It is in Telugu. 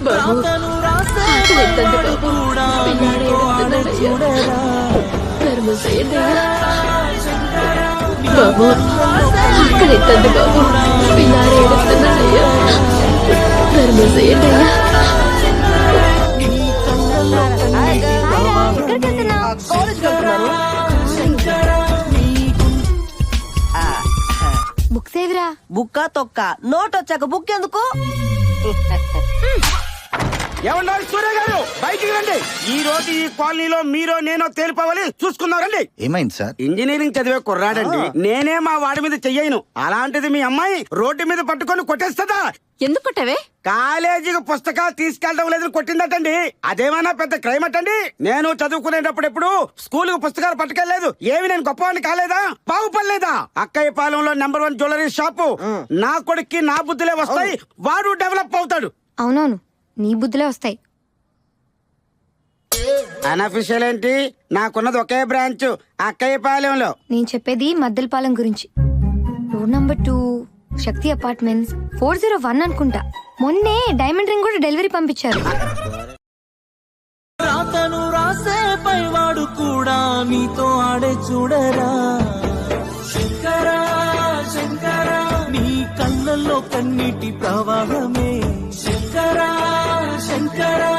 రాతను రాసే కూడా నీతో ఆడే చూడరా బాబు ఆకలిస్తుంది బాబు పిల్లాడు ఏడుస్తున్నాడయ్యా ధర్మసేయండి బుక్స్ ఏవిరా? బుక్క తొక్క నోట్ వచ్చాక బుక్ ఎందుకు? ఏమన్నారు సూర్య గారు, బయటికి రండి. ఈ రోజు ఈ కాలనీలో మీరో నేనో తేలిపోవాలి, చూసుకున్నారండి. ఏమైంది సార్? ఇంజనీరింగ్ చదివే కుర్రాడండి. నేనే మా వాడి మీద చెయ్యను. అలాంటిది మీ అమ్మాయి రోడ్డు మీద పట్టుకొని కొట్టేస్తుందా? ఎందుకు కొట్టవే? కాలేజీకి పుస్తకాలు తీసుకెళ్ళడం లేదని కొట్టిందటండి. అదేమన్నా పెద్ద క్రైమ్ అటండి. నేను చదువుకునేటప్పుడు ఎప్పుడు స్కూల్ కు పుస్తకాలు పట్టుకెళ్లేదు. ఏమి నేను గొప్పవాడిని కాలేదా? బాగుపడలేదా? అక్కయ్య పాలెంలో #1 జ్యువెలరీ షాపు. నా కొడుక్కి నా బుద్ధులే వస్తాయి, వాడు డెవలప్ అవుతాడు. అవునవును, నీ బుద్ధులే వస్తాయి. అన్అఫీషియల్ ఏంటి? నాకున్నది ఒకే బ్రాంచ్, అక్కయ్య పాలెంలో. నేను చెప్పేది మద్దలపాలెం గురించి. రోడ్ నంబర్ 2 శక్తి అపార్ట్మెంట్స్ 401 అనుకుంటా. మొన్నే డైమండ్ రింగ్ కూడా డెలివరీ పంపించారు. రాతను రాసే పైవాడు కూడా నీతో ఆడే చూడరా శంకరా శంకరా, నీ కళ్ళల్లో కన్నీటి ప్రవాహమే శంకరా శంకరా.